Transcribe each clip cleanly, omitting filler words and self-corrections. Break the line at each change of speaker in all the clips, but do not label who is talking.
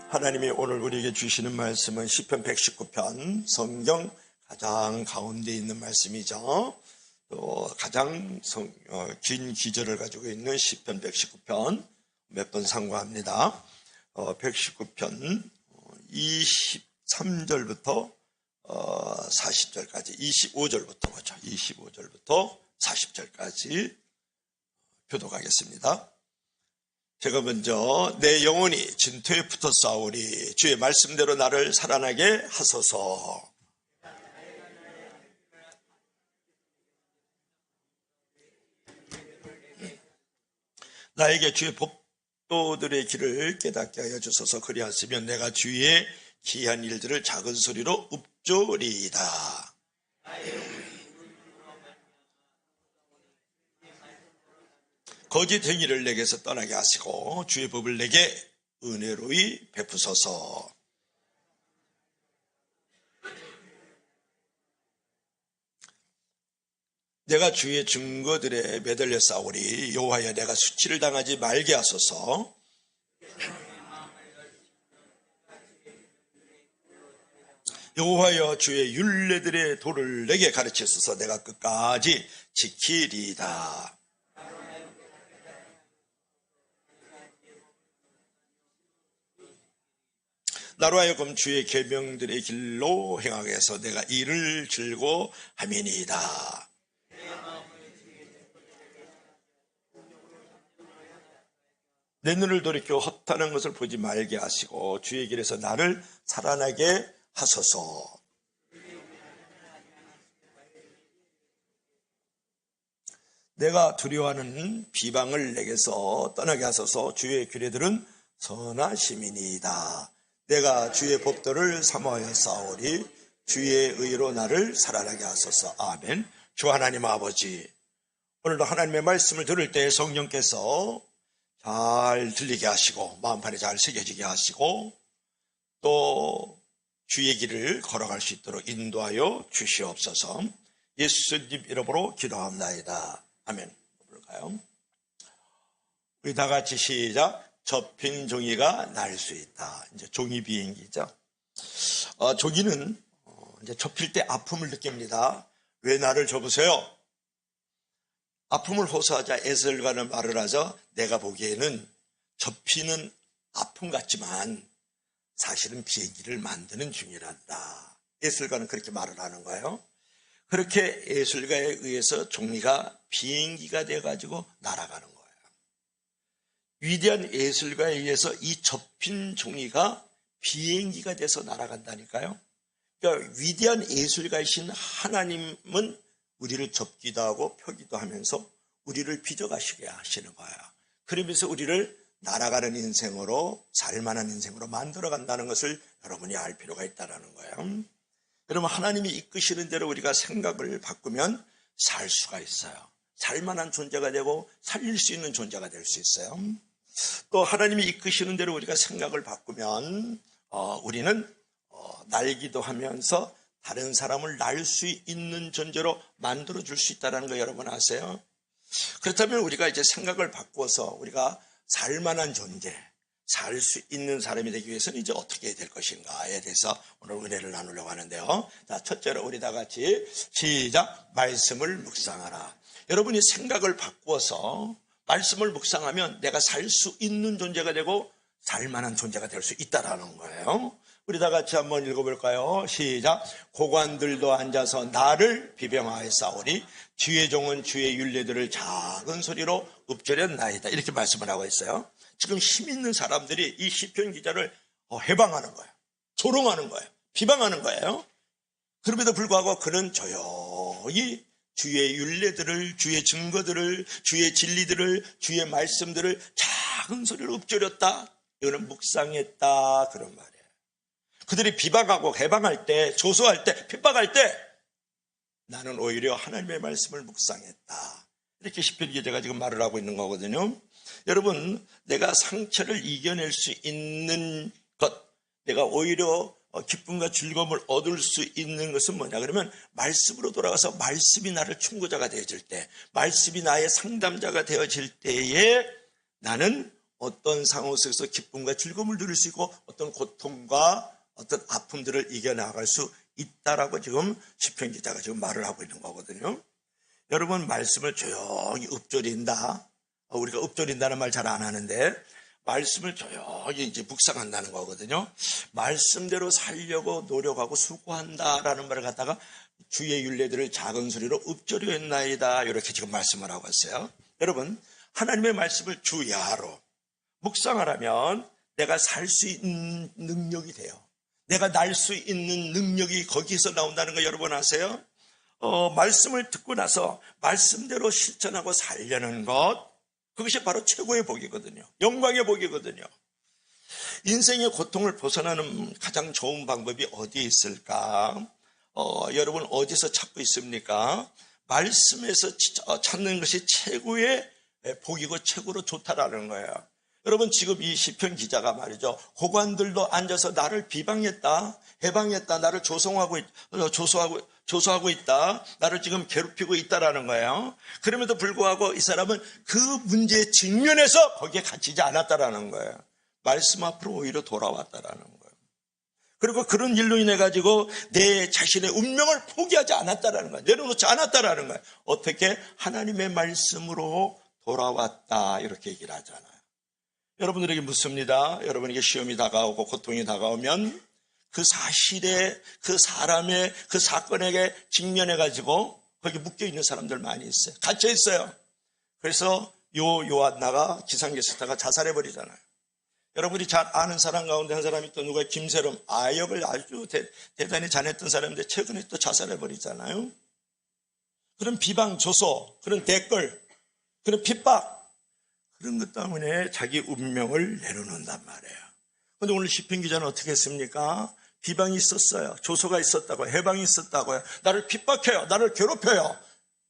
하나님이 오늘 우리에게 주시는 말씀은 시편 119편, 성경 가장 가운데 있는 말씀이죠. 또 가장 긴 기절을 가지고 있는 시편 119편 몇 번 상고합니다. 119편 23절부터 40절까지 25절부터 보죠. 25절부터 40절까지 교독하겠습니다. 제가 먼저 내 영혼이 진토에 붙어 싸우리 주의 말씀대로 나를 살아나게 하소서. 나에게 주의 법도들의 길을 깨닫게 하여 주소서. 그리하시면 내가 주의 기이한 일들을 작은 소리로 읊조리이다. 거짓 행위를 내게서 떠나게 하시고 주의 법을 내게 은혜로이 베푸소서. 내가 주의 증거들에 매달려 싸우리 여호와여 내가 수치를 당하지 말게 하소서. 여호와여 주의 율례들의 도를 내게 가르치소서. 내가 끝까지 지키리이다. 나로 하여금 주의 계명들의 길로 행하게 해서 내가 이를 즐거워함이니이다. 내 눈을 돌이켜 헛하는 것을 보지 말게 하시고 주의 길에서 나를 살아나게 하소서. 내가 두려워하는 비방을 내게서 떠나게 하소서. 주의 규례들은 선하심이니이다. 내가 주의 법도를 사모하여 싸우리 주의 의로 나를 살아나게 하소서. 아멘. 주 하나님 아버지, 오늘도 하나님의 말씀을 들을 때 성령께서 잘 들리게 하시고 마음판에 잘 새겨지게 하시고 또 주의 길을 걸어갈 수 있도록 인도하여 주시옵소서. 예수님 이름으로 기도합나이다. 아멘. 볼까요? 우리 다 같이 시작. 접힌 종이가 날 수 있다. 이제 종이 비행기죠. 종이는 이제 접힐 때 아픔을 느낍니다. 왜 나를 접으세요? 아픔을 호소하자 에셀가는 말을 하죠. 내가 보기에는 접히는 아픔 같지만 사실은 비행기를 만드는 중이란다. 에셀가는 그렇게 말을 하는 거예요. 그렇게 에셀가에 의해서 종이가 비행기가 돼가지고 날아가는 거예요. 위대한 예술가에 의해서 이 접힌 종이가 비행기가 돼서 날아간다니까요. 그러니까 위대한 예술가이신 하나님은 우리를 접기도 하고 펴기도 하면서 우리를 빚어가시게 하시는 거예요. 그러면서 우리를 날아가는 인생으로, 살만한 인생으로 만들어간다는 것을 여러분이 알 필요가 있다는 거예요. 여러분, 하나님이 이끄시는 대로 우리가 생각을 바꾸면 살 수가 있어요. 살만한 존재가 되고 살릴 수 있는 존재가 될 수 있어요. 또 하나님이 이끄시는 대로 우리가 생각을 바꾸면 우리는 날기도 하면서 다른 사람을 날 수 있는 존재로 만들어줄 수 있다는 거 여러분 아세요? 그렇다면 우리가 이제 생각을 바꾸어서 우리가 살만한 존재, 살 수 있는 사람이 되기 위해서는 이제 어떻게 될 것인가에 대해서 오늘 은혜를 나누려고 하는데요. 자, 첫째로 우리 다 같이 시작. 말씀을 묵상하라. 여러분이 생각을 바꾸어서 말씀을 묵상하면 내가 살 수 있는 존재가 되고 살만한 존재가 될 수 있다라는 거예요. 우리 다 같이 한번 읽어볼까요? 시작. 고관들도 앉아서 나를 비방하여 싸우니 주의 종은 주의 율례들을 작은 소리로 읊조렸나이다. 이렇게 말씀을 하고 있어요. 지금 힘 있는 사람들이 이 시편 기자를 해방하는 거예요. 조롱하는 거예요. 비방하는 거예요. 그럼에도 불구하고 그는 조용히 주의 율례들을, 주의 증거들을, 주의 진리들을, 주의 말씀들을 작은 소리로 읊조렸다. 이거는 묵상했다. 그런 말이에요. 그들이 비방하고 해방할 때, 조소할 때, 핍박할 때 나는 오히려 하나님의 말씀을 묵상했다. 이렇게 시편 기자가 지금 말을 하고 있는 거거든요. 여러분, 내가 상처를 이겨낼 수 있는 것, 내가 오히려 기쁨과 즐거움을 얻을 수 있는 것은 뭐냐 그러면 말씀으로 돌아가서 말씀이 나를 충고자가 되어질 때, 말씀이 나의 상담자가 되어질 때에 나는 어떤 상황 속에서 기쁨과 즐거움을 누릴 수 있고 어떤 고통과 어떤 아픔들을 이겨나갈 수 있다라고 지금 시편 기자가 지금 말을 하고 있는 거거든요. 여러분, 말씀을 조용히 읊조린다. 우리가 읊조린다는 말 잘 안 하는데 말씀을 조용히 이제 묵상한다는 거거든요. 말씀대로 살려고 노력하고 수고한다라는 말을 갖다가 주의 율례들을 작은 소리로 읊조려 했나이다. 이렇게 지금 말씀을 하고 있어요. 여러분, 하나님의 말씀을 주야로 묵상하라면 내가 살 수 있는 능력이 돼요. 내가 날 수 있는 능력이 거기서 나온다는 거 여러분 아세요? 말씀을 듣고 나서 말씀대로 실천하고 살려는 것, 그것이 바로 최고의 복이거든요. 영광의 복이거든요. 인생의 고통을 벗어나는 가장 좋은 방법이 어디에 있을까? 여러분 어디서 찾고 있습니까? 말씀에서 찾는 것이 최고의 복이고 최고로 좋다라는 거예요. 여러분, 지금 이 시편 기자가 말이죠, 고관들도 앉아서 나를 비방했다, 해방했다, 나를 조소하고 있다, 나를 지금 괴롭히고 있다라는 거예요. 그럼에도 불구하고 이 사람은 그 문제에 직면해서 거기에 갇히지 않았다라는 거예요. 말씀 앞으로 오히려 돌아왔다라는 거예요. 그리고 그런 일로 인해 가지고 내 자신의 운명을 포기하지 않았다라는 거예요. 내려놓지 않았다라는 거예요. 어떻게? 하나님의 말씀으로 돌아왔다, 이렇게 얘기를 하잖아요. 여러분들에게 묻습니다. 여러분에게 시험이 다가오고 고통이 다가오면 그 사실에, 그 사람의 그 사건에게 직면해 가지고 거기 묶여 있는 사람들 많이 있어요. 갇혀 있어요. 그래서 요한나가 기상캐스터가 자살해 버리잖아요. 여러분이 잘 아는 사람 가운데 한 사람이 또 누가 김세롬, 아역을 아주 대단히 잘했던 사람인데 최근에 또 자살해 버리잖아요. 그런 비방 조소, 그런 댓글, 그런 핍박, 그런 것 때문에 자기 운명을 내려놓는단 말이에요. 그런데 오늘 시편 기자는 어떻게 했습니까? 비방이 있었어요. 조소가 있었다고요. 해방이 있었다고요. 나를 핍박해요. 나를 괴롭혀요.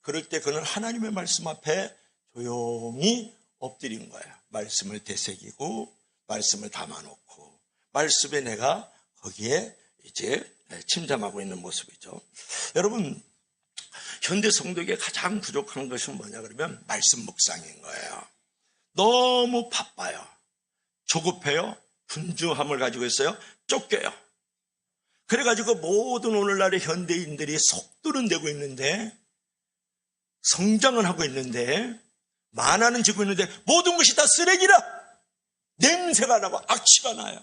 그럴 때 그는 하나님의 말씀 앞에 조용히 엎드린 거예요. 말씀을 되새기고 말씀을 담아놓고 말씀에 내가 거기에 이제 침잠하고 있는 모습이죠. 여러분, 현대 성도에게 가장 부족한 것은 뭐냐 그러면 말씀 묵상인 거예요. 너무 바빠요. 조급해요. 분주함을 가지고 있어요. 쫓겨요. 그래가지고 모든 오늘날의 현대인들이 속도는 되고 있는데, 성장은 하고 있는데, 만화는 짓고 있는데 모든 것이 다 쓰레기라. 냄새가 나고 악취가 나요.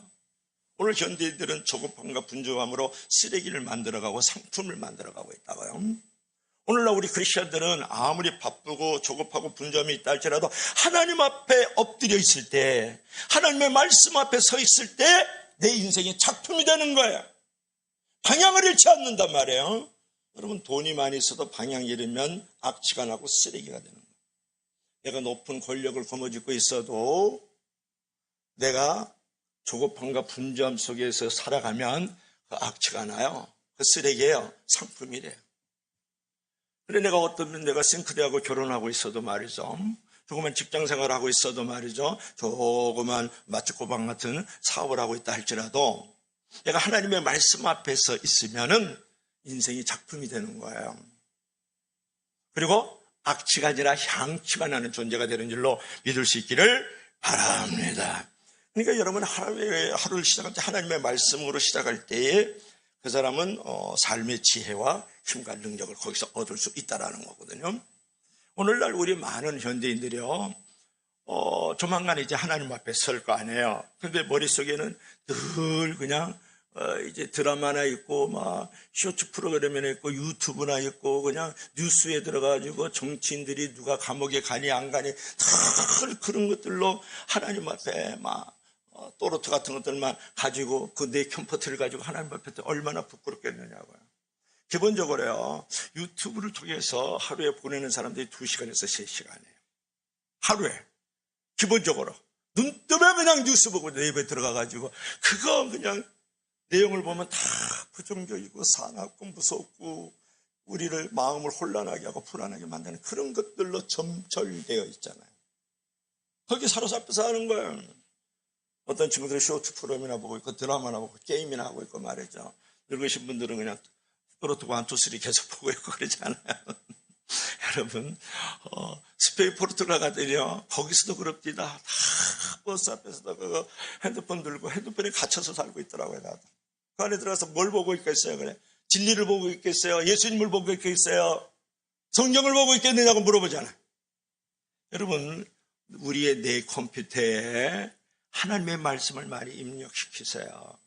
오늘 현대인들은 조급함과 분주함으로 쓰레기를 만들어가고 상품을 만들어가고 있다고요. 오늘날 우리 크리스천들은 아무리 바쁘고 조급하고 분주함이 있다 할지라도 하나님 앞에 엎드려 있을 때, 하나님의 말씀 앞에 서 있을 때 내 인생이 작품이 되는 거예요. 방향을 잃지 않는단 말이에요. 여러분, 돈이 많이 있어도 방향 잃으면 악취가 나고 쓰레기가 되는 거예요. 내가 높은 권력을 거머쥐고 있어도 내가 조급함과 분주함 속에서 살아가면 그 악취가 나요. 그 쓰레기예요. 상품이래요. 그래, 내가 어떤 내가 싱크대하고 결혼하고 있어도 말이죠, 조그만 직장생활을 하고 있어도 말이죠, 조그만 맛집고방 같은 사업을 하고 있다 할지라도 내가 하나님의 말씀 앞에서 있으면은 인생이 작품이 되는 거예요. 그리고 악취가 아니라 향취가 나는 존재가 되는 줄로 믿을 수 있기를 바랍니다. 그러니까 여러분, 하루를 시작할 때 하나님의 말씀으로 시작할 때에 그 사람은 삶의 지혜와 힘과 능력을 거기서 얻을 수 있다는 거거든요. 오늘날 우리 많은 현대인들이요, 조만간 이제 하나님 앞에 설 거 아니에요. 근데 머릿속에는 늘 그냥 이제 드라마나 있고 막 쇼츠 프로그램이나 있고 유튜브나 있고 그냥 뉴스에 들어가지고 정치인들이 누가 감옥에 가니 안 가니 늘 그런 것들로 하나님 앞에 막 또르트 같은 것들만 가지고 그 내 컴포트를 가지고 하나님 앞에 얼마나 부끄럽겠느냐고요. 기본적으로요, 유튜브를 통해서 하루에 보내는 사람들이 2시간에서 3시간이에요. 하루에. 기본적으로. 눈 뜨면 그냥 뉴스 보고 네이버에 들어가가지고 그거 그냥 내용을 보면 다 부정적이고 사납고 무섭고 우리를 마음을 혼란하게 하고 불안하게 만드는 그런 것들로 점철되어 있잖아요. 거기 사로잡혀서 하는 거예요. 어떤 친구들이 쇼트 프로그램이나 보고 있고 드라마나 보고 게임이나 하고 있고 말이죠. 늙으신 분들은 그냥 또르트 1, 2, 3 계속 보고 있고 그러잖아요. 여러분, 스페인 포르투갈 가더니요, 거기서도 그럽니다. 다 버스 앞에서도 그 핸드폰 들고 핸드폰에 갇혀서 살고 있더라고요. 나도. 그 안에 들어가서 뭘 보고 있겠어요? 그래. 진리를 보고 있겠어요? 예수님을 보고 있겠어요? 성경을 보고 있겠느냐고 물어보잖아요. 여러분, 우리의 내 컴퓨터에 하나님의 말씀을 많이 입력시키세요.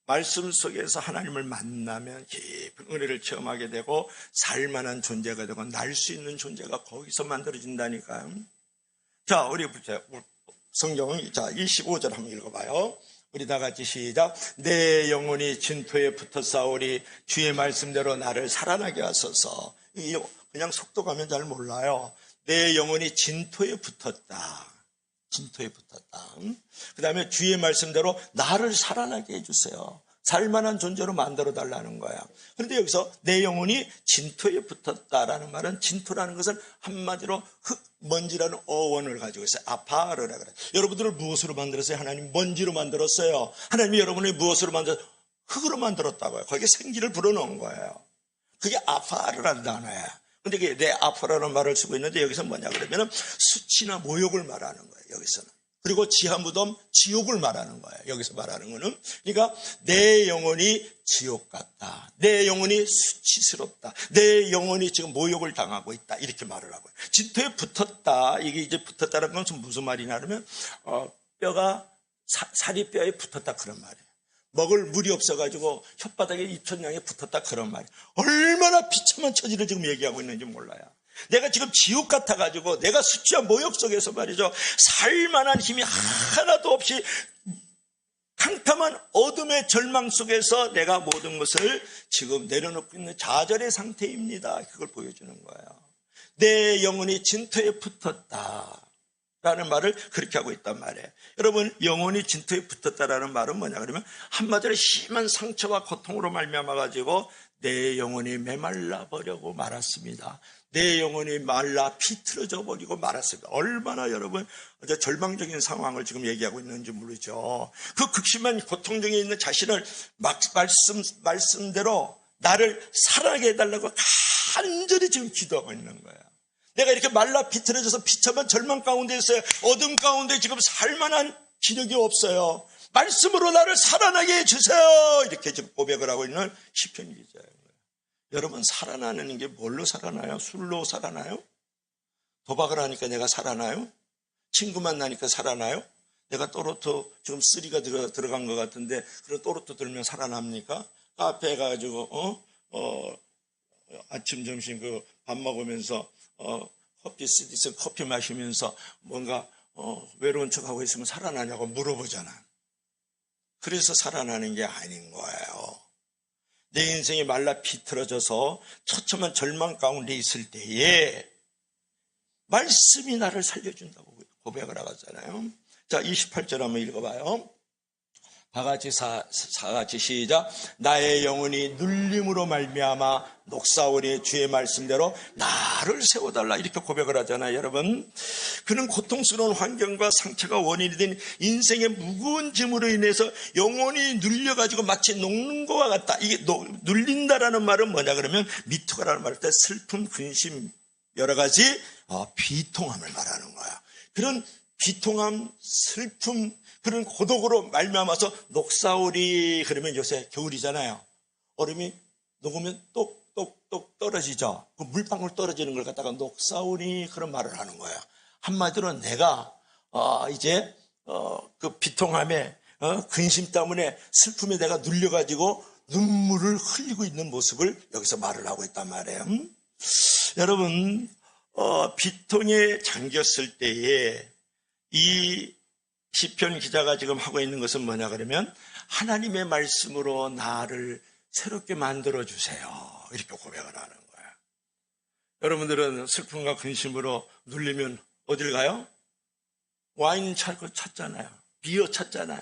말씀 속에서 하나님을 만나면 깊은 은혜를 체험하게 되고 살만한 존재가 되고 날 수 있는 존재가 거기서 만들어진다니까요. 자, 우리 성경, 자, 25절 한번 읽어봐요. 우리 다 같이 시작. 내 영혼이 진토에 붙어 싸우리 주의 말씀대로 나를 살아나게 하소서. 그냥 속도 가면 잘 몰라요. 내 영혼이 진토에 붙었다. 진토에 붙었다. 그 다음에 주의 말씀대로 나를 살아나게 해주세요. 살만한 존재로 만들어 달라는 거야. 그런데 여기서 내 영혼이 진토에 붙었다라는 말은, 진토라는 것은 한마디로 흙, 먼지라는 어원을 가지고 있어요. 아파르라 그래요. 여러분들을 무엇으로 만들었어요? 하나님 먼지로 만들었어요. 하나님이 여러분을 무엇으로 만들었어요? 흙으로 만들었다고요. 거기에 생기를 불어넣은 거예요. 그게 아파르라는 단어예요. 근데 그게 내 아파라는 말을 쓰고 있는데 여기서 뭐냐 그러면 수치나 모욕을 말하는 거예요. 여기서는. 그리고 지하무덤, 지옥을 말하는 거예요. 여기서 말하는 거는. 그러니까 내 영혼이 지옥 같다. 내 영혼이 수치스럽다. 내 영혼이 지금 모욕을 당하고 있다. 이렇게 말을 하고요. 진토에 붙었다. 이게 이제 붙었다는 건 무슨 말이냐 그러면 뼈가 살이 뼈에 붙었다 그런 말이에요. 먹을 물이 없어가지고 혓바닥에 입천장에 붙었다 그런 말이에요. 얼마나 비참한 처지를 지금 얘기하고 있는지 몰라요. 내가 지금 지옥 같아가지고 내가 수치와 모욕 속에서 말이죠. 살만한 힘이 하나도 없이 탕탕한 어둠의 절망 속에서 내가 모든 것을 지금 내려놓고 있는 좌절의 상태입니다. 그걸 보여주는 거예요. 내 영혼이 진토에 붙었다 라는 말을 그렇게 하고 있단 말이에요. 여러분, 영혼이 진토에 붙었다라는 말은 뭐냐 그러면 한마디로 심한 상처와 고통으로 말미암아가지고 내 영혼이 메말라 버리고 말았습니다. 내 영혼이 말라 비틀어져 버리고 말았습니다. 얼마나 여러분 절망적인 상황을 지금 얘기하고 있는지 모르죠. 그 극심한 고통 중에 있는 자신을 말씀대로 나를 살아나게 해달라고 간절히 지금 기도하고 있는 거예요. 내가 이렇게 말라 비틀어져서 비참한 절망 가운데 있어요. 어둠 가운데 지금 살만한 기력이 없어요. 말씀으로 나를 살아나게 해주세요. 이렇게 지금 고백을 하고 있는 시편 기자예요. 여러분, 살아나는 게 뭘로 살아나요? 술로 살아나요? 도박을 하니까 내가 살아나요? 친구 만나니까 살아나요? 내가 또로또 지금 3가 들어간 것 같은데 그런 또로또 들면 살아납니까? 카페에 가가지고 아침 점심 그 밥 먹으면서 커피 쓰디서 커피 마시면서 뭔가 외로운 척하고 있으면 살아나냐고 물어보잖아. 그래서 살아나는 게 아닌 거예요. 내 인생이 말라 비틀어져서 처참한 절망 가운데 있을 때에 말씀이 나를 살려준다고 고백을 하잖아요. 자, 28절 한번 읽어봐요. 다같이 사같이 시작. 나의 영혼이 눌림으로 말미암아 녹사오니 주의 말씀대로 나를 세워달라. 이렇게 고백을 하잖아요. 여러분, 그는 고통스러운 환경과 상처가 원인이 된 인생의 무거운 짐으로 인해서 영혼이 눌려가지고 마치 녹는 것과 같다. 이게 눌린다라는 말은 뭐냐 그러면 미투가라는 말할 때 슬픔, 근심, 여러 가지 비통함을 말하는 거야. 그런 비통함, 슬픔, 그런 고독으로 말미암아서 녹사오리. 그러면 요새 겨울이잖아요. 얼음이 녹으면 똑똑똑 떨어지죠. 그 물방울 떨어지는 걸 갖다가 녹사오리 그런 말을 하는 거예요. 한마디로 내가 이제 그 비통함에 근심 때문에 슬픔에 내가 눌려가지고 눈물을 흘리고 있는 모습을 여기서 말을 하고 있단 말이에요. 여러분, 비통에 잠겼을 때에 이 시편 기자가 지금 하고 있는 것은 뭐냐 그러면 하나님의 말씀으로 나를 새롭게 만들어주세요. 이렇게 고백을 하는 거예요. 여러분들은 슬픔과 근심으로 눌리면 어딜 가요? 와인 찾잖아요. 비어 찾잖아요.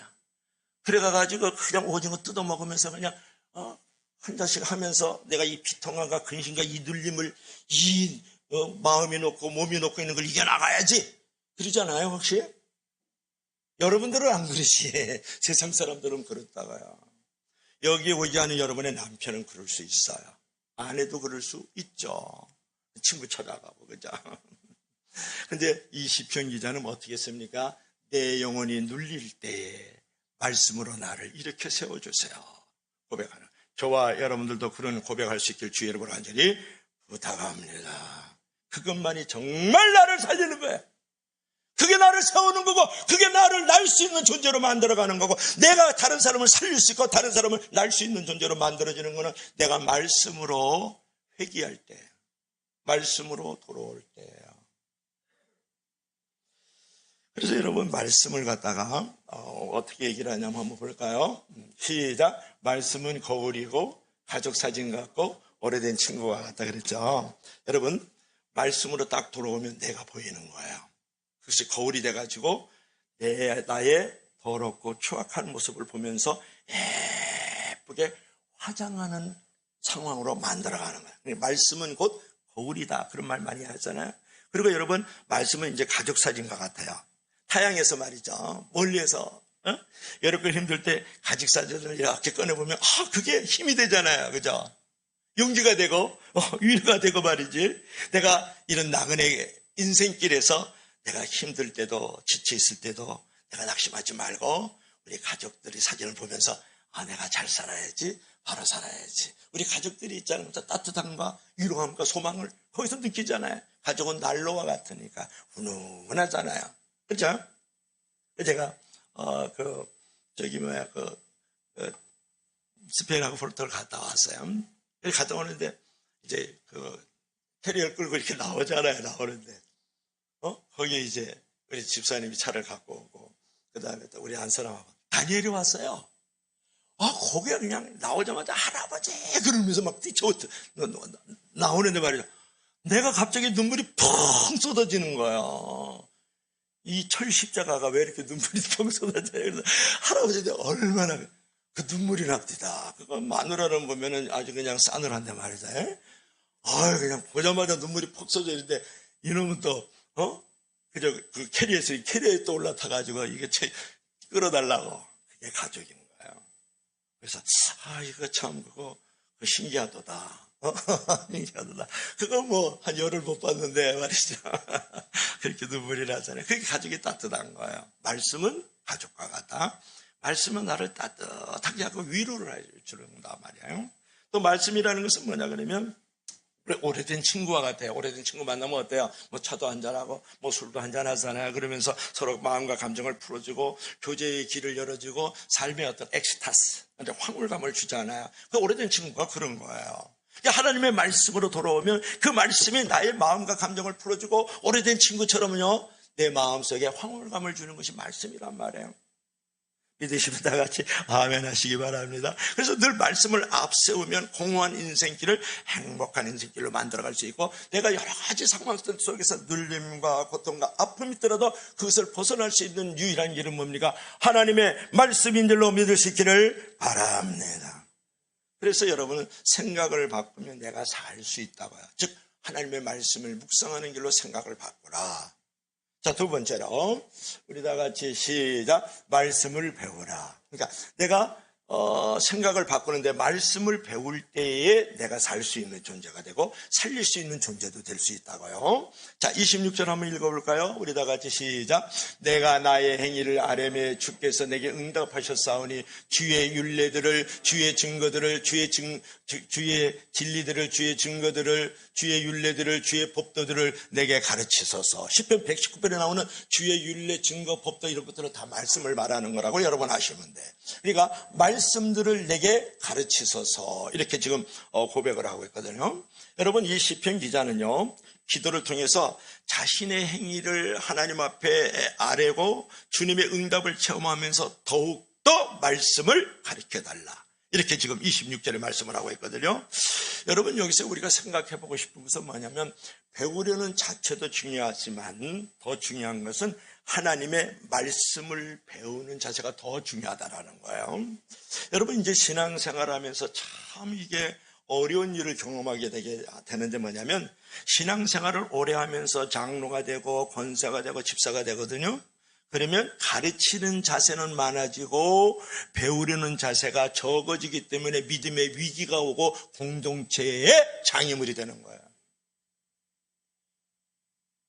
그래가지고 그냥 오징어 뜯어먹으면서 그냥 한 잔씩 하면서 내가 이 비통함과 근심과 이 눌림을 마음이 놓고 몸이 놓고 있는 걸 이겨나가야지. 그러잖아요, 혹시? 여러분들은 안 그러시. 세상 사람들은 그렇다고요. 여기 오지 않은 여러분의 남편은 그럴 수 있어요. 아내도 그럴 수 있죠. 친구 찾아가고, 그죠? 근데 이 시편 기자는 어떻게 했습니까? 내 영혼이 눌릴 때에 말씀으로 나를 일으켜 세워주세요. 고백하는, 저와 여러분들도 그런 고백할 수 있길 주의 이름으로 간절히 부탁합니다. 그것만이 정말 나를 살리는 거예요. 그게 나를 세우는 거고, 그게 나를 날 수 있는 존재로 만들어가는 거고, 내가 다른 사람을 살릴 수 있고 다른 사람을 날 수 있는 존재로 만들어지는 거는 내가 말씀으로 회개할 때, 말씀으로 돌아올 때예요. 그래서 여러분, 말씀을 갖다가 어떻게 얘기를 하냐면 한번 볼까요? 시작. 말씀은 거울이고 가족 사진 같고 오래된 친구와 같다 그랬죠. 여러분, 말씀으로 딱 돌아오면 내가 보이는 거예요. 그것이 거울이 돼가지고 나의 더럽고 추악한 모습을 보면서 예쁘게 화장하는 상황으로 만들어가는 거예요. 말씀은 곧 거울이다, 그런 말 많이 하잖아요. 그리고 여러분, 말씀은 이제 가족 사진과 같아요. 타향에서 말이죠, 멀리에서 여러분 힘들 때 가족 사진을 이렇게 꺼내보면 그게 힘이 되잖아요. 그죠? 용기가 되고 위로가 되고 말이지. 내가 이런 나그네 인생길에서 내가 힘들 때도 지쳐 있을 때도 내가 낙심하지 말고 우리 가족들이 사진을 보면서 내가 잘 살아야지, 바로 살아야지. 우리 가족들이 있잖아요. 따뜻함과 위로함과 소망을 거기서 느끼잖아요. 가족은 난로와 같으니까 훈훈하잖아요. 그렇죠? 제가 스페인하고 포르투갈 갔다 왔어요. 갔다 오는데 이제 캐리어를 끌고 이렇게 나오잖아요. 나오는데 거기에 이제 우리 집사님이 차를 갖고 오고, 그 다음에 또 우리 안사람하고 다니엘이 왔어요. 거기에 그냥 나오자마자 할아버지 그러면서 막 뛰쳐 나오는데 말이죠. 내가 갑자기 눈물이 펑 쏟아지는 거예요. 이 철십자가가 왜 이렇게 눈물이 펑 쏟아져요? 그래서 할아버지한테 얼마나 그 눈물이 납디다. 그거 마누라를 보면은 아주 그냥 싸늘한데 말이죠. 그냥 보자마자 눈물이 퍽 쏟아지는데 이놈은 또 그저 그 캐리어에 또 올라타가지고 이게 끌어달라고. 그게 가족인 거예요. 그래서 이거 참 그거 신기하도다. 신기하도다. 그거 뭐 한 열흘 못 봤는데 말이죠. 그렇게 눈물이 나잖아요. 그게 가족이 따뜻한 거예요. 말씀은 가족과 같다. 말씀은 나를 따뜻하게 하고 위로를 해주는다 말이에요. 또 말씀이라는 것은 뭐냐 그러면 오래된 친구와 같아요. 오래된 친구 만나면 어때요? 뭐 차도 한잔하고 뭐 술도 한잔하잖아요. 그러면서 서로 마음과 감정을 풀어주고 교제의 길을 열어주고 삶의 어떤 엑스타스, 황홀감을 주잖아요. 그 오래된 친구가 그런 거예요. 하나님의 말씀으로 돌아오면 그 말씀이 나의 마음과 감정을 풀어주고 오래된 친구처럼요, 내 마음속에 황홀감을 주는 것이 말씀이란 말이에요. 믿으시면 다 같이 아멘 하시기 바랍니다. 그래서 늘 말씀을 앞세우면 공허한 인생길을 행복한 인생길로 만들어갈 수 있고, 내가 여러 가지 상황 속에서 눌림과 고통과 아픔이 있더라도 그것을 벗어날 수 있는 유일한 길은 뭡니까? 하나님의 말씀인 줄로 믿을 수 있기를 바랍니다. 그래서 여러분은 생각을 바꾸면 내가 살 수 있다고요. 즉 하나님의 말씀을 묵상하는 길로 생각을 바꾸라. 자, 두 번째로 우리 다 같이 시작. 말씀을 배우라. 그러니까 내가 생각을 바꾸는데 말씀을 배울 때에 내가 살 수 있는 존재가 되고 살릴 수 있는 존재도 될 수 있다고요. 자, 26절 한번 읽어볼까요? 우리 다 같이 시작. 내가 나의 행위를 아뢰매 주께서 내게 응답하셨사오니 주의 율례들을, 주의 증거들을, 주의 진리들을, 주의 증거들을, 주의 율례들을, 주의 법도들을 내게 가르치소서. 시편 119편에 나오는 주의 율례, 증거, 법도 이런 것들은 다 말씀을 말하는 거라고 여러분 아시면 돼. 그러니까 말씀들을 내게 가르치소서, 이렇게 지금 고백을 하고 있거든요. 여러분, 이 시편 기자는요, 기도를 통해서 자신의 행위를 하나님 앞에 아뢰고 주님의 응답을 체험하면서 더욱더 말씀을 가르쳐달라, 이렇게 지금 26절에 말씀을 하고 있거든요. 여러분, 여기서 우리가 생각해 보고 싶은 것은 뭐냐면, 배우려는 자체도 중요하지만 더 중요한 것은 하나님의 말씀을 배우는 자세가 더 중요하다라는 거예요. 여러분, 이제 신앙생활하면서 참 이게 어려운 일을 경험하게 되는데 뭐냐면, 신앙생활을 오래 하면서 장로가 되고 권사가 되고 집사가 되거든요. 그러면 가르치는 자세는 많아지고 배우려는 자세가 적어지기 때문에 믿음의 위기가 오고 공동체의 장애물이 되는 거예요.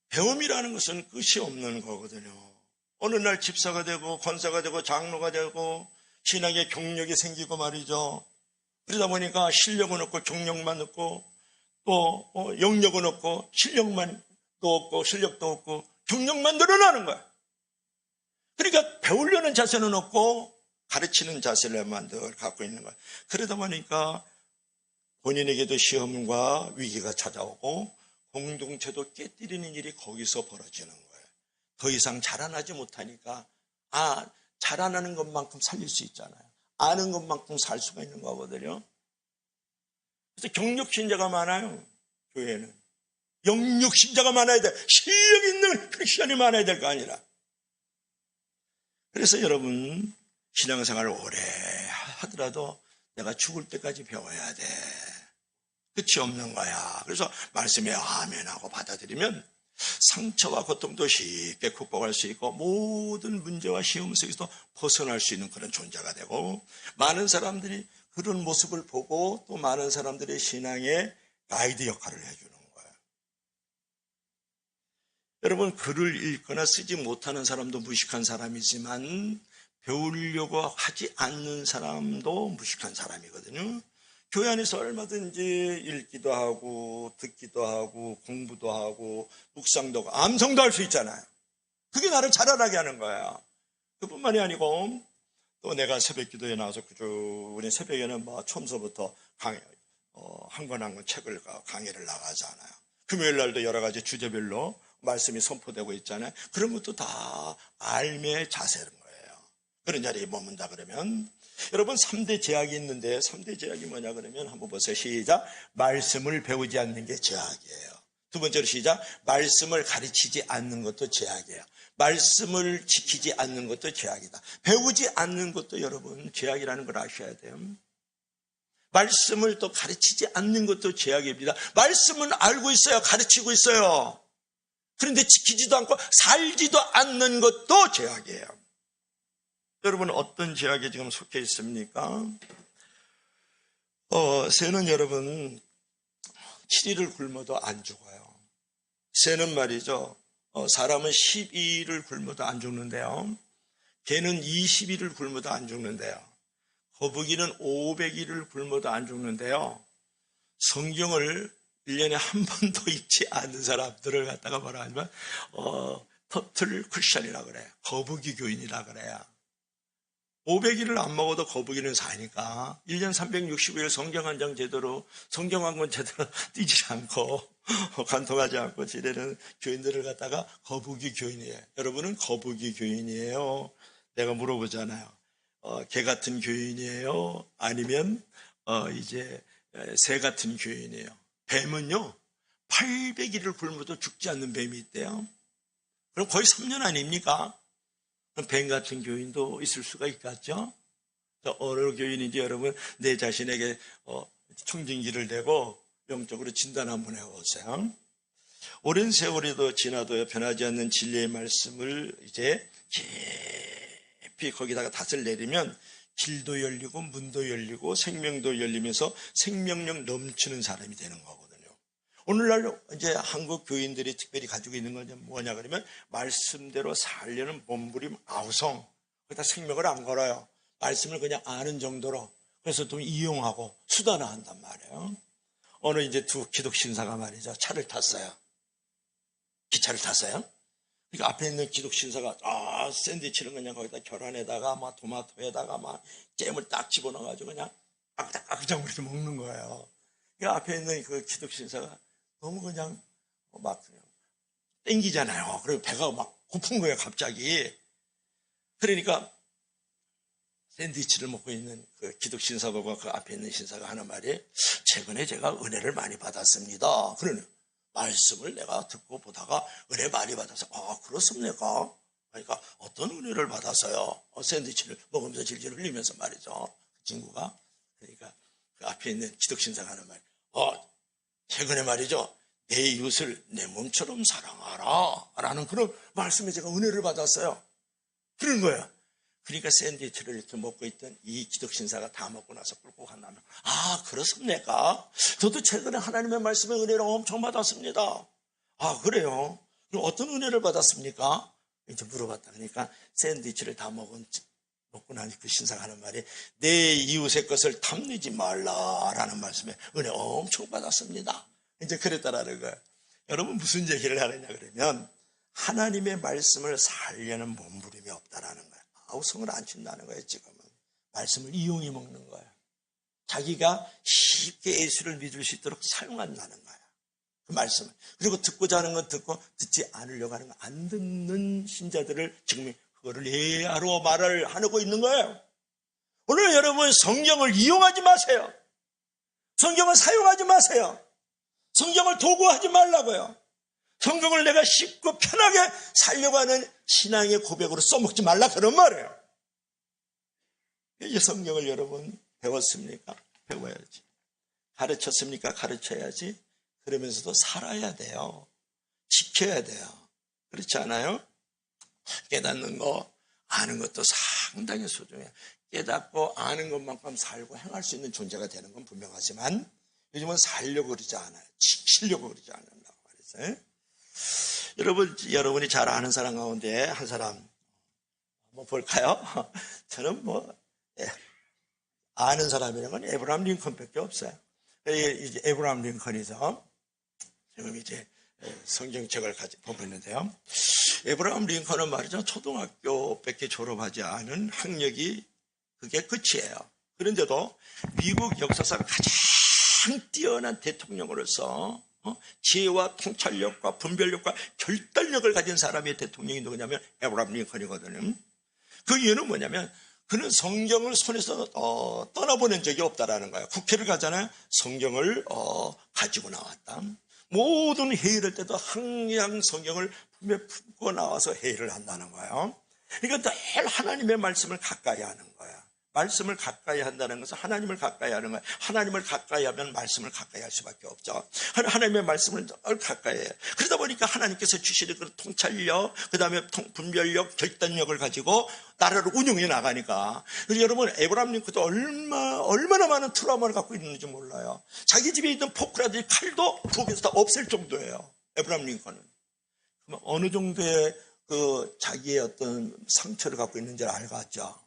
배움이라는 것은 끝이 없는 거거든요. 어느 날 집사가 되고 권사가 되고 장로가 되고 신앙의 경력이 생기고 말이죠. 그러다 보니까 실력은 없고 경력만 없고 또 영역은 없고 실력만 또 없고 실력도 없고 경력만 늘어나는 거야. 그러니까 배우려는 자세는 없고 가르치는 자세를만 늘 갖고 있는 거야. 그러다 보니까 본인에게도 시험과 위기가 찾아오고 공동체도 깨뜨리는 일이 거기서 벌어지는 거예요. 더 이상 자라나지 못하니까 자라나는 것만큼 살릴 수 있잖아요. 아는 것만큼 살 수가 있는 거거든요. 그래서 경력신자가 많아요. 교회는 영육신자가 많아야 돼. 실력 있는 크리스천이 많아야 될 거 아니라. 그래서 여러분 신앙생활을 오래 하더라도 내가 죽을 때까지 배워야 돼. 끝이 없는 거야. 그래서 말씀에 아멘하고 받아들이면 상처와 고통도 쉽게 극복할 수 있고 모든 문제와 시험 속에서 벗어날 수 있는 그런 존재가 되고 많은 사람들이 그런 모습을 보고 또 많은 사람들의 신앙의 가이드 역할을 해주는 거예요. 여러분 글을 읽거나 쓰지 못하는 사람도 무식한 사람이지만 배우려고 하지 않는 사람도 무식한 사람이거든요. 교회 안에서 얼마든지 읽기도 하고 듣기도 하고 공부도 하고 묵상도 하고 암송도 할 수 있잖아요. 그게 나를 자라나게 하는 거야. 그뿐만이 아니고 또 내가 새벽 기도에 나와서 꾸준히 새벽에는 처음서부터 한 권 한 권 책을 강의를 나가잖아요. 금요일 날도 여러 가지 주제별로 말씀이 선포되고 있잖아요. 그런 것도 다 알매의 자세인 거예요. 그런 자리에 머문다 그러면 여러분 3대 제약이 있는데 3대 제약이 뭐냐 그러면 한번 보세요. 시작. 말씀을 배우지 않는 게 제약이에요. 두 번째로 시작. 말씀을 가르치지 않는 것도 제약이에요. 말씀을 지키지 않는 것도 제약이다. 배우지 않는 것도 여러분 제약이라는 걸 아셔야 돼요. 말씀을 또 가르치지 않는 것도 제약입니다. 말씀은 알고 있어요. 가르치고 있어요. 그런데 지키지도 않고 살지도 않는 것도 제약이에요. 여러분 어떤 제약에 지금 속해 있습니까? 새는 여러분 7일을 굶어도 안 죽어요. 새는 말이죠. 사람은 12일을 굶어도 안 죽는데요. 개는 20일을 굶어도 안 죽는데요. 거북이는 500일을 굶어도 안 죽는데요. 성경을 1년에 한 번도 읽지 않는 사람들을 갖다가 뭐라 하냐면 터틀 크리스천이라 그래요. 거북이 교인이라 그래요. 500일을 안 먹어도 거북이는 사니까 1년 365일 성경 한 장 제대로 성경 한 권 제대로 띄지 않고 간통하지 않고 지내는 교인들을 갖다가 거북이 교인이에요. 여러분은 거북이 교인이에요. 내가 물어보잖아요. 개 같은 교인이에요? 아니면 이제 새 같은 교인이에요? 뱀은요 800일을 굶어도 죽지 않는 뱀이 있대요. 그럼 거의 3년 아닙니까? 뱀 같은 교인도 있을 수가 있겠죠? 어느 교인인지 여러분 내 자신에게 청진기를 대고 영적으로 진단 한번 해보세요. 오랜 세월이 지나도 변하지 않는 진리의 말씀을 이제 깊이 거기다가 닷을 내리면 길도 열리고 문도 열리고 생명도 열리면서 생명력 넘치는 사람이 되는 거거든요. 오늘날 이제 한국 교인들이 특별히 가지고 있는 건 뭐냐 그러면 말씀대로 살려는 몸부림 아우성. 거기다 생명을 안 걸어요. 말씀을 그냥 아는 정도로. 그래서 좀 이용하고 수단화한단 말이에요. 어느 이제 두 기독신사가 말이죠. 차를 탔어요. 기차를 탔어요. 그러니까 앞에 있는 기독신사가 샌드위치를 그냥 거기다 계란에다가 막 토마토에다가 막 잼을 딱 집어넣어가지고 그냥 아그작아그작 이렇게 먹는 거예요. 그러니까 앞에 있는 그 기독신사가 너무 그냥 막 땡기잖아요. 그리고 배가 막 고픈 거예요, 갑자기. 그러니까 샌드위치를 먹고 있는 그 기독신사가 그 앞에 있는 신사가 하는 말이 최근에 제가 은혜를 많이 받았습니다. 그러네. 말씀을 내가 듣고 보다가 은혜 많이 받아서 그렇습니까? 그러니까 어떤 은혜를 받았어요? 샌드위치를 먹으면서 질질 흘리면서 말이죠. 그 친구가. 그러니까 그 앞에 있는 기독신사가 하는 말 최근에 말이죠. 내 이웃을 내 몸처럼 사랑하라 라는 그런 말씀에 제가 은혜를 받았어요. 그런 거예요. 그러니까 샌드위치를 이렇게 먹고 있던 이 기독신사가 다 먹고 나서 꿀꺽 한다면 그렇습니까? 저도 최근에 하나님의 말씀에 은혜를 엄청 받았습니다. 그래요? 그럼 어떤 은혜를 받았습니까? 이제 물어봤다. 그러니까 샌드위치를 다 먹고 나니 그 신사가 하는 말이 내 이웃의 것을 탐내지 말라라는 말씀에 은혜 엄청 받았습니다. 이제 그랬다라는 거예요. 여러분 무슨 얘기를 하느냐 그러면 하나님의 말씀을 살려는 몸부림이 없다라는 거예요. 아우성을 안 친다는 거예요. 지금은 말씀을 이용해 먹는 거예요. 자기가 쉽게 예수를 믿을 수 있도록 사용한다는 거예요. 그 말씀을. 그리고 듣고자 하는 건 듣고 듣지 않으려고 하는 건 안 듣는 신자들을 지금 그거를 예하로 말을 하고 있는 거예요. 오늘 여러분 성경을 이용하지 마세요. 성경을 사용하지 마세요. 성경을 도구하지 말라고요. 성경을 내가 쉽고 편하게 살려고 하는 신앙의 고백으로 써먹지 말라 그런 말이에요. 이 성경을 여러분 배웠습니까? 배워야지. 가르쳤습니까? 가르쳐야지. 그러면서도 살아야 돼요. 지켜야 돼요. 그렇지 않아요? 깨닫는 거, 아는 것도 상당히 소중해요. 깨닫고 아는 것만큼 살고 행할 수 있는 존재가 되는 건 분명하지만 요즘은 살려고 그러지 않아요. 지키려고 그러지 않는다고 말했어요. 여러분이 잘 아는 사람 가운데 한 사람 한번 볼까요? 저는 아는 사람이라는 건 에브라함 링컨밖에 없어요. 이제 에브라함 링컨이죠. 지금 이제 성경책을 보고 있는데요. 에브라함 링컨은 말이죠. 초등학교밖에 졸업하지 않은 학력이 그게 끝이에요. 그런데도 미국 역사상 가장 뛰어난 대통령으로서 지혜와 통찰력과 분별력과 결단력을 가진 사람의 대통령이 누구냐면 에브라함 링컨이거든요. 그 이유는 뭐냐면 그는 성경을 손에서 떠나보낸 적이 없다라는 거예요. 국회를 가잖아요. 성경을 가지고 나왔다. 모든 회의를 할 때도 항상 성경을 품에 품고 나와서 회의를 한다는 거예요. 그러니까 늘 하나님의 말씀을 가까이 하는 거야. 말씀을 가까이 한다는 것은 하나님을 가까이 하는 거예요. 하나님을 가까이 하면 말씀을 가까이 할 수밖에 없죠. 하나님의 말씀을 늘 가까이 해요. 그러다 보니까 하나님께서 주시는 그 통찰력, 그 다음에 분별력, 결단력을 가지고 나라를 운영해 나가니까. 그래서 여러분 에브라함 링컨도 얼마나 많은 트라우마를 갖고 있는지 몰라요. 자기 집에 있는 포크라든지 칼도 북에서 다 없앨 정도예요. 에브라함 링컨은. 그럼 어느 정도의 그 자기의 어떤 상처를 갖고 있는지를 알겠죠.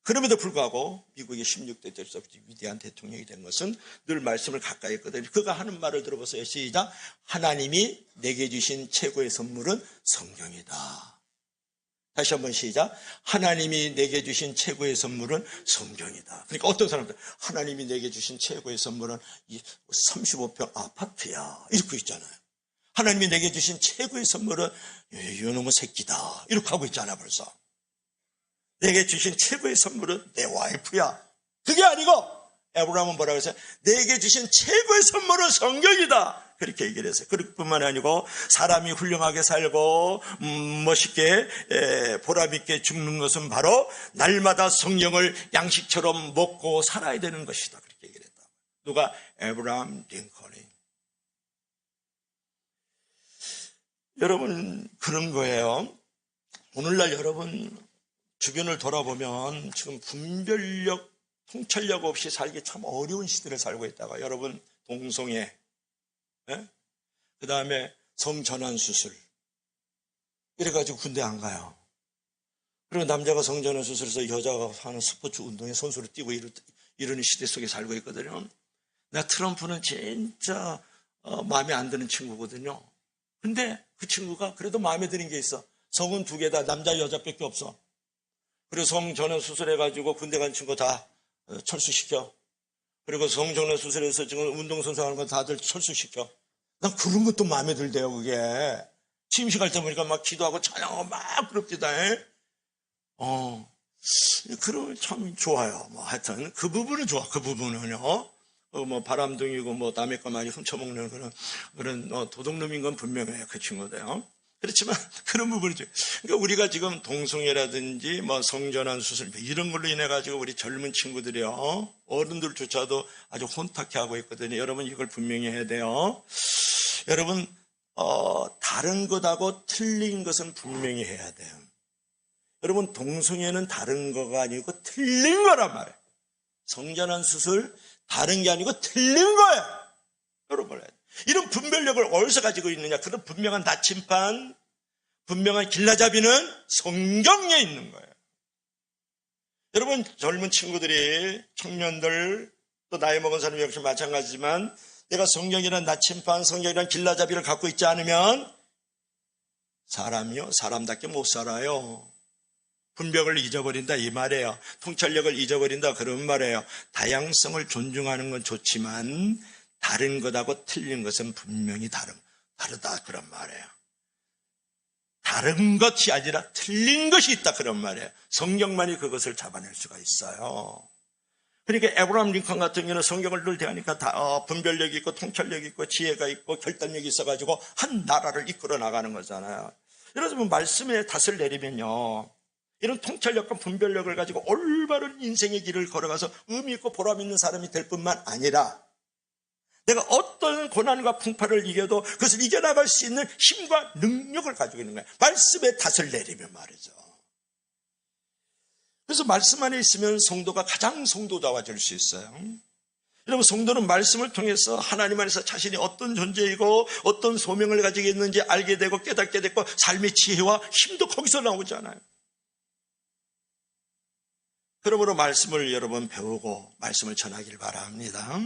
그럼에도 불구하고 미국의 16대 때부터 위대한 대통령이 된 것은 늘 말씀을 가까이 했거든요. 그가 하는 말을 들어보세요. 시작. 하나님이 내게 주신 최고의 선물은 성경이다. 다시 한번 시작. 하나님이 내게 주신 최고의 선물은 성경이다. 그러니까 어떤 사람들 하나님이 내게 주신 최고의 선물은 35평 아파트야 이렇게 있잖아요. 하나님이 내게 주신 최고의 선물은 이놈의 새끼다 이렇게 하고 있잖아 벌써. 내게 주신 최고의 선물은 내 와이프야. 그게 아니고 에브라함은 뭐라고 했어요? 내게 주신 최고의 선물은 성경이다. 그렇게 얘기를 했어요. 그뿐만 아니고 사람이 훌륭하게 살고 멋있게 보람있게 죽는 것은 바로 날마다 성경을 양식처럼 먹고 살아야 되는 것이다. 그렇게 얘기를 했다. 누가? 에브라함 링컨이. 여러분 그런 거예요. 오늘날 여러분 주변을 돌아보면 지금 분별력, 통찰력 없이 살기 참 어려운 시대를 살고 있다가 여러분 동성애, 그 다음에 성전환 수술 이래가지고 군대 안 가요. 그리고 남자가 성전환 수술해서 여자가 하는 스포츠 운동에 선수로 뛰고 이러는 시대 속에 살고 있거든요. 나 트럼프는 진짜 마음에 안 드는 친구거든요. 근데 그 친구가 그래도 마음에 드는 게 있어. 성은 2개다. 남자 여자밖에 없어. 그리고 성전환 수술해가지고 군대 간 친구 다 철수시켜. 그리고 성전환 수술해서 지금 운동선수 하는 거 다들 철수시켜. 난 그런 것도 마음에 들대요, 그게. 취임식 할 때 보니까 막 기도하고 찬양하고 막 그럽디다. 그러면 참 좋아요. 뭐 하여튼 그 부분은 좋아, 그 부분은요. 바람둥이고 남의 거 많이 훔쳐먹는 그런 도둑놈인 건 분명해요, 그 친구도요. 그렇지만 그런 부분이죠. 그러니까 우리가 지금 동성애라든지 성전환 수술 이런 걸로 인해 가지고 우리 젊은 친구들이요 어른들조차도 아주 혼탁해하고 있거든요. 여러분 이걸 분명히 해야 돼요. 여러분 다른 것하고 틀린 것은 분명히 해야 돼요. 여러분 동성애는 다른 거가 아니고 틀린 거란 말이에요. 성전환 수술 다른 게 아니고 틀린 거예요. 여러분 이런 분별력을 어디서 가지고 있느냐? 그런 분명한 나침반, 분명한 길라잡이는 성경에 있는 거예요. 여러분, 젊은 친구들이, 청년들, 또 나이 먹은 사람이 역시 마찬가지지만 내가 성경이란 나침반, 성경이란 길라잡이를 갖고 있지 않으면 사람이요, 사람답게 못 살아요. 분별을 잊어버린다 이 말이에요. 통찰력을 잊어버린다 그런 말이에요. 다양성을 존중하는 건 좋지만 다른 것하고 틀린 것은 분명히 다르다 그런 말이에요. 다른 것이 아니라 틀린 것이 있다 그런 말이에요. 성경만이 그것을 잡아낼 수가 있어요. 그러니까 에브라함 링컨 같은 경우는 성경을 늘 대하니까 다 분별력이 있고 통찰력이 있고 지혜가 있고 결단력이 있어가지고 한 나라를 이끌어 나가는 거잖아요. 여러분, 말씀에 닷을 내리면요, 이런 통찰력과 분별력을 가지고 올바른 인생의 길을 걸어가서 의미 있고 보람 있는 사람이 될 뿐만 아니라 내가 어떤 고난과 풍파를 이겨도 그것을 이겨나갈 수 있는 힘과 능력을 가지고 있는 거예요. 말씀에 닷을 내리면 말이죠. 그래서 말씀 안에 있으면 성도가 가장 성도다워질 수 있어요. 여러분, 성도는 말씀을 통해서 하나님 안에서 자신이 어떤 존재이고 어떤 소명을 가지고 있는지 알게 되고 깨닫게 되고 삶의 지혜와 힘도 거기서 나오잖아요. 그러므로 말씀을 여러분 배우고 말씀을 전하길 바랍니다.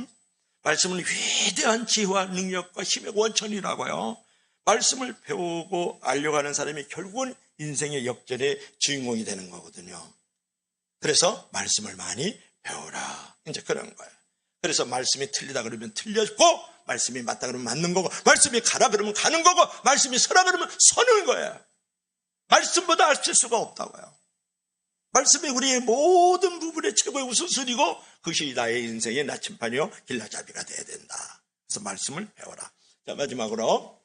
말씀은 위대한 지혜와 능력과 힘의 원천이라고요. 말씀을 배우고 알려고 하는 사람이 결국은 인생의 역전의 주인공이 되는 거거든요. 그래서 말씀을 많이 배우라, 이제 그런 거예요. 그래서 말씀이 틀리다 그러면 틀렸고, 말씀이 맞다 그러면 맞는 거고, 말씀이 가라 그러면 가는 거고, 말씀이 서라 그러면 서는 거예요. 말씀보다 알 수가 없다고요. 말씀이 우리의 모든 부분의 최고의 우선순위고 그것이 나의 인생의 나침반이요 길라잡이가 돼야 된다. 그래서 말씀을 배워라. 자, 마지막으로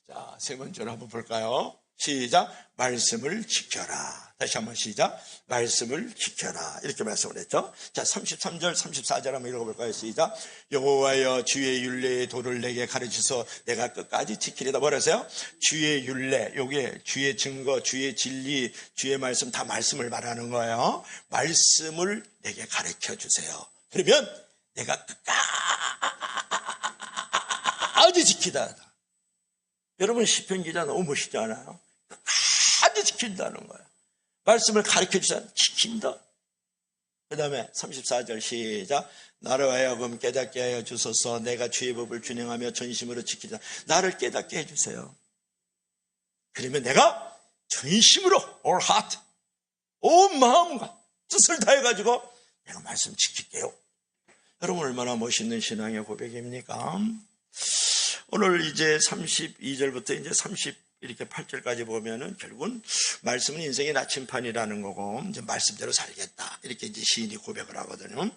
자, 세 번째로 한번 볼까요? 시작. 말씀을 지켜라. 다시 한번 시작. 말씀을 지켜라. 이렇게 말씀을 했죠. 자, 33절 34절 한번 읽어볼까요? 시작. 여호와여 주의 율례의 도를 내게 가르치소 내가 끝까지 지키리다. 뭐라세요? 주의 율례, 요게 주의 증거, 주의 진리, 주의 말씀, 다 말씀을 말하는 거예요. 말씀을 내게 가르쳐 주세요. 그러면 내가 끝까지 지키다. 여러분, 시편 기자 너무 멋있지 않아요? 끝까지 지킨다는 거예요. 말씀을 가르쳐 주자 지킨다. 그 다음에 34절 시작. 나를 하여금 깨닫게 하여 주소서 내가 주의 법을 준행하며 전심으로 지키자. 나를 깨닫게 해주세요. 그러면 내가 전심으로 all heart, 온 마음과 뜻을 다해가지고 내가 말씀 지킬게요. 여러분, 얼마나 멋있는 신앙의 고백입니까? 오늘 이제 32절부터 이제 이렇게 8절까지 보면은 결국은 말씀은 인생의 나침판이라는 거고 이제 말씀대로 살겠다. 이렇게 이제 시인이 고백을 하거든요.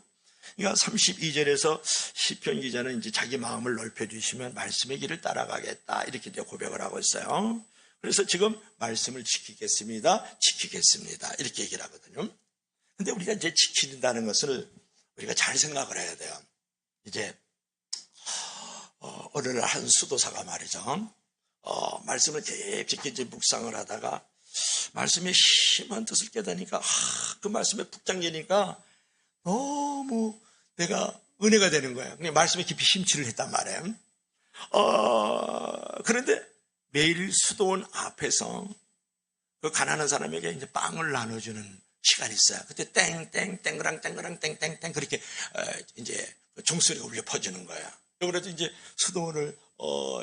그러니까 32절에서 시편 기자는 이제 자기 마음을 넓혀주시면 말씀의 길을 따라가겠다. 이렇게 이제 고백을 하고 있어요. 그래서 지금 말씀을 지키겠습니다. 이렇게 얘기를 하거든요. 근데 우리가 이제 지킨다는 것을 우리가 잘 생각을 해야 돼요. 이제 어느 날 한 수도사가 말이죠. 말씀을 깊이 이제 묵상을 하다가 말씀의 심한 뜻을 깨닫으니까 그 말씀에 푹 잠기니까 너무 내가 은혜가 되는 거예요. 그냥 말씀에 깊이 심취를 했단 말이에요. 그런데 매일 수도원 앞에서 그 가난한 사람에게 이제 빵을 나눠주는 시간이 있어요. 그때 땡그랑 땡땡땡 그렇게 이제 종소리가 울려 퍼지는 거예요. 그래서 이제 수도원을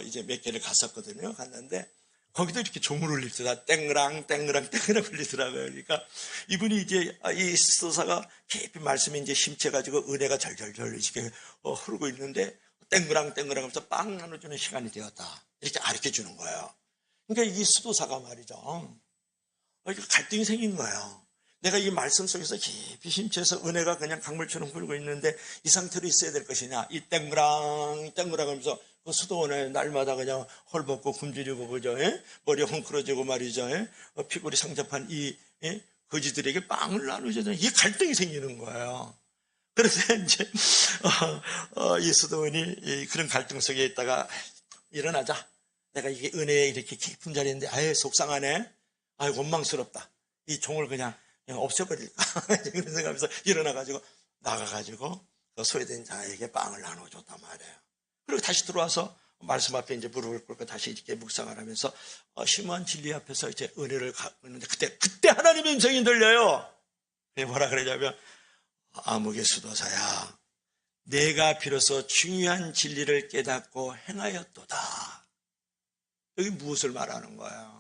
이제 몇 개를 갔었거든요. 갔는데 거기도 이렇게 종을 울리더라. 땡그랑 울리더라고요. 그러니까 이분이 이제 이 수도사가 깊이 말씀에 이제 심취해가지고 은혜가 절절절 이렇게 흐르고 있는데 땡그랑 하면서 빵 나눠주는 시간이 되었다. 이렇게 가르쳐 주는 거예요. 그러니까 이 수도사가 말이죠. 갈등이 생긴 거예요. 내가 이 말씀 속에서 깊이 심취해서 은혜가 그냥 강물처럼 흐르고 있는데 이 상태로 있어야 될 것이냐. 이 땡그랑 하면서 그 수도원에 날마다 그냥 헐벗고 굶주리고 그죠? 머리 헝클어지고 말이죠. 피골이 상접한 이 거지들에게 빵을 나누잖아요. 이게 갈등이 생기는 거예요. 그래서 이제 이 수도원이 그런 갈등 속에 있다가 일어나자. 내가 이게 은혜에 이렇게 깊은 자리인데 아예 속상하네. 아유 원망스럽다. 이 종을 그냥 없애버릴까 그런 생각하면서 일어나가지고 나가가지고 그 소외된 자에게 빵을 나눠줬단 말이에요. 그리고 다시 들어와서 말씀 앞에 이제 무릎을 꿇고 다시 이렇게 묵상을 하면서 심오한 진리 앞에서 이제 은혜를 갖고 있는데 그때 하나님의 음성이 들려요. 뭐라 그러냐면 아무개 수도사야, 내가 비로소 중요한 진리를 깨닫고 행하였도다. 여기 무엇을 말하는 거야?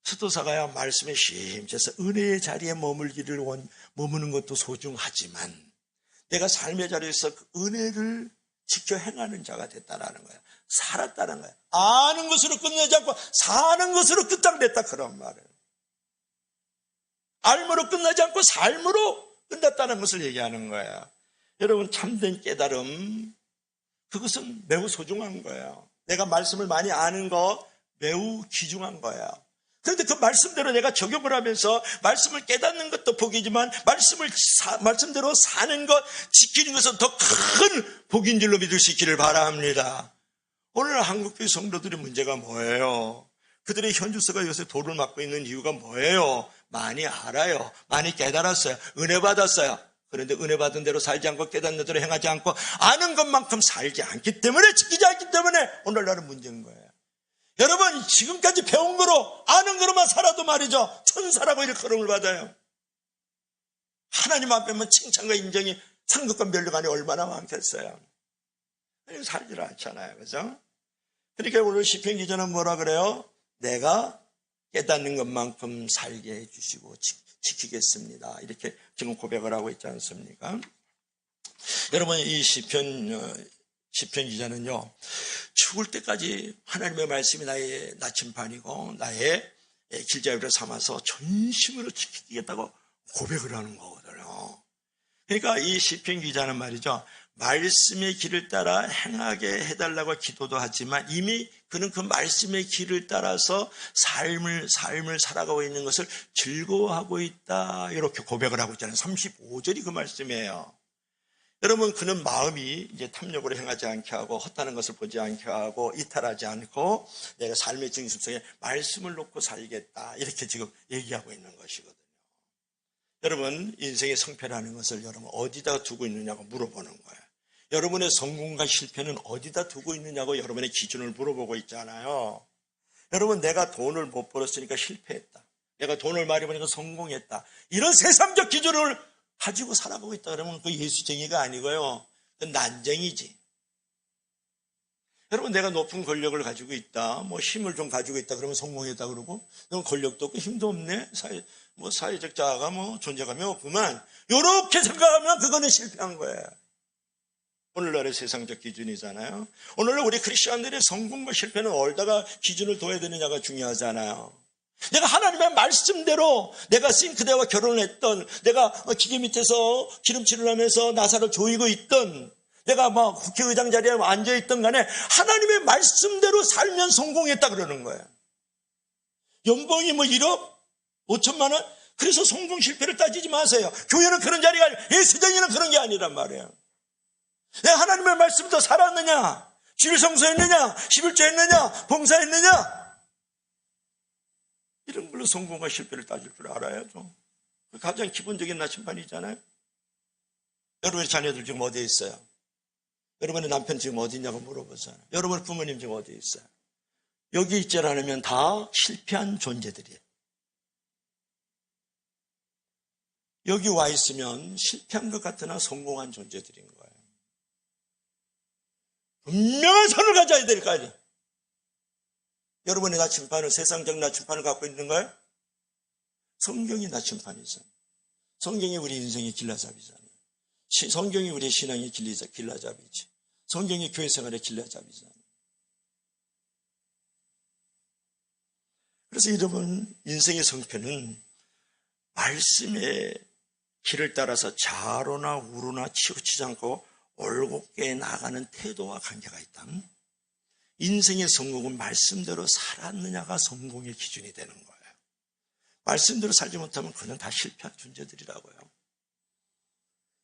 수도사가야 말씀에 심취해서 은혜의 자리에 머무는 것도 소중하지만 내가 삶의 자리에서 그 은혜를 지켜 행하는 자가 됐다라는 거야. 살았다는 거야. 아는 것으로 끝내지 않고 사는 것으로 끝장냈다, 그런 말을. 알므로 끝나지 않고 삶으로 끝났다는 것을 얘기하는 거야. 여러분, 참된 깨달음, 그것은 매우 소중한 거예요. 내가 말씀을 많이 아는 거 매우 귀중한 거야. 그런데 그 말씀대로 내가 적용을 하면서 말씀을 깨닫는 것도 복이지만 말씀대로 사는 것, 지키는 것은 더 큰 복인 줄로 믿을 수 있기를 바랍니다. 오늘 한국교회 성도들의 문제가 뭐예요? 그들의 현주소가 요새 돌을 맞고 있는 이유가 뭐예요? 많이 알아요. 많이 깨달았어요. 은혜 받았어요. 그런데 은혜 받은 대로 살지 않고 깨닫는 대로 행하지 않고 아는 것만큼 살지 않기 때문에, 지키지 않기 때문에 오늘날은 문제인 거예요. 여러분, 지금까지 배운 거로 아는 거로만 살아도 말이죠, 천사라고 일컬음을 받아요. 하나님 앞에만 칭찬과 인정이 상급과 면류관이 얼마나 많겠어요. 살지를 않잖아요. 그죠? 그러니까 오늘 시편 기자는 뭐라 그래요? 내가 깨닫는 것만큼 살게 해주시고 지키겠습니다. 이렇게 지금 고백을 하고 있지 않습니까? 여러분, 이 시편 기자는요, 죽을 때까지 하나님의 말씀이 나의 나침반이고 나의 길자유를 삼아서 전심으로 지키겠다고 고백을 하는 거거든요. 그러니까 이 시편 기자는 말이죠, 말씀의 길을 따라 행하게 해달라고 기도도 하지만 이미 그는 그 말씀의 길을 따라서 삶을 살아가고 있는 것을 즐거워하고 있다, 이렇게 고백을 하고 있잖아요. 35절이 그 말씀이에요. 여러분, 그는 마음이 이제 탐욕으로 행하지 않게 하고 헛다는 것을 보지 않게 하고 이탈하지 않고 내가 삶의 중심 속에 말씀을 놓고 살겠다, 이렇게 지금 얘기하고 있는 것이거든요. 여러분, 인생의 성패라는 것을 여러분 어디다 두고 있느냐고 물어보는 거예요. 여러분의 성공과 실패는 어디다 두고 있느냐고 여러분의 기준을 물어보고 있잖아요. 여러분, 내가 돈을 못 벌었으니까 실패했다, 내가 돈을 많이 버니까 성공했다, 이런 세상적 기준을 가지고 살아가고 있다 그러면 그 예수쟁이가 아니고요, 난쟁이지. 여러분, 내가 높은 권력을 가지고 있다, 뭐 힘을 좀 가지고 있다 그러면 성공했다 그러고, 넌 권력도 없고 힘도 없네, 사회적 자아가 존재감이 없구만, 이렇게 생각하면 그거는 실패한 거예요. 오늘날의 세상적 기준이잖아요. 오늘날 우리 크리스천들의 성공과 실패는 어디다가 기준을 둬야 되느냐가 중요하잖아요. 내가 하나님의 말씀대로 내가 싱크대와 결혼을 했던, 내가 기계 밑에서 기름칠을 하면서 나사를 조이고 있던, 내가 국회의장 자리에 앉아있던 간에 하나님의 말씀대로 살면 성공했다 그러는 거예요. 연봉이 1억 5천만 원? 그래서 성공 실패를 따지지 마세요. 교회는 그런 자리가 아니라, 예수쟁이는 그런 게 아니란 말이에요. 내가 하나님의 말씀대로 살았느냐, 주일 성수했느냐, 11조 했느냐, 봉사했느냐, 이런 걸로 성공과 실패를 따질 줄 알아야죠. 가장 기본적인 나침반이잖아요. 여러분의 자녀들 지금 어디에 있어요? 여러분의 남편 지금 어디 있냐고 물어보잖아요. 여러분의 부모님 지금 어디에 있어요? 여기 있지 않으면 다 실패한 존재들이에요. 여기 와 있으면 실패한 것 같으나 성공한 존재들인 거예요. 분명한 선을 가져야 될 거 아니에요. 여러분의 나침반은 세상적 나침반을 갖고 있는 거예요? 성경이 나침반이죠. 성경이 우리 인생의 길라잡이잖아요. 성경이 우리 신앙의 길라잡이지. 성경이 교회 생활의 길라잡이잖아요. 그래서 여러분, 인생의 성패는 말씀의 길을 따라서 좌로나 우로나 치우치지 않고 올곧게 나가는 태도와 관계가 있다. 인생의 성공은 말씀대로 살았느냐가 성공의 기준이 되는 거예요. 말씀대로 살지 못하면 그는 다 실패한 존재들이라고요.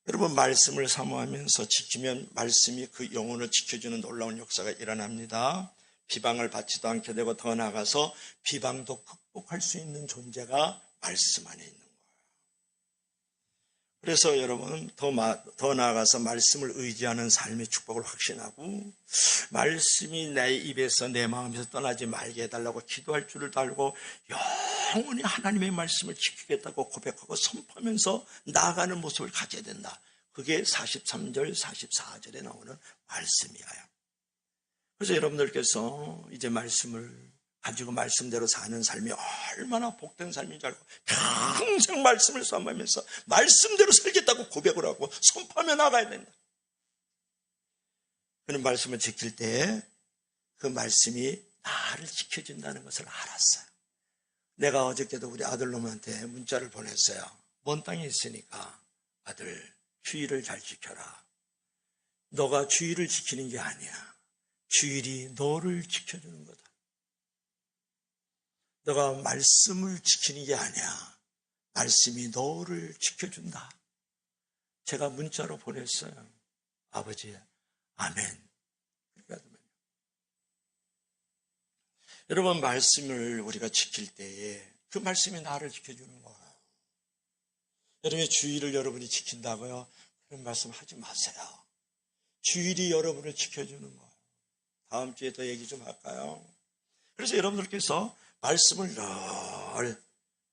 여러분, 말씀을 사모하면서 지키면 말씀이 그 영혼을 지켜주는 놀라운 역사가 일어납니다. 비방을 받지도 않게 되고 더 나아가서 비방도 극복할 수 있는 존재가 말씀 안에 있는 거예요. 그래서 여러분 더 나아가서 말씀을 의지하는 삶의 축복을 확신하고 말씀이 내 입에서 내 마음에서 떠나지 말게 해달라고 기도할 줄을 알고 영원히 하나님의 말씀을 지키겠다고 고백하고 선포하면서 나아가는 모습을 가져야 된다. 그게 43절 44절에 나오는 말씀이에요. 그래서 여러분들께서 이제 말씀을 가지고 말씀대로 사는 삶이 얼마나 복된 삶인 줄 알고 평생 말씀을 선포하면서 말씀대로 살겠다고 고백을 하고 선포하며 나가야 된다. 그런 말씀을 지킬 때 그 말씀이 나를 지켜준다는 것을 알았어요. 내가 어저께도 우리 아들놈한테 문자를 보냈어요. 먼 땅에 있으니까 아들 주의를 잘 지켜라. 너가 주의를 지키는 게 아니야. 주일이 너를 지켜주는 거다. 너가 말씀을 지키는 게 아니야. 말씀이 너를 지켜준다. 제가 문자로 보냈어요. 아버지, 아멘. 여러분, 말씀을 우리가 지킬 때에 그 말씀이 나를 지켜주는 거예요. 여러분의 주일을 여러분이 지킨다고요? 그런 말씀 하지 마세요. 주일이 여러분을 지켜주는 거예요. 다음 주에 더 얘기 좀 할까요? 그래서 여러분들께서 말씀을 늘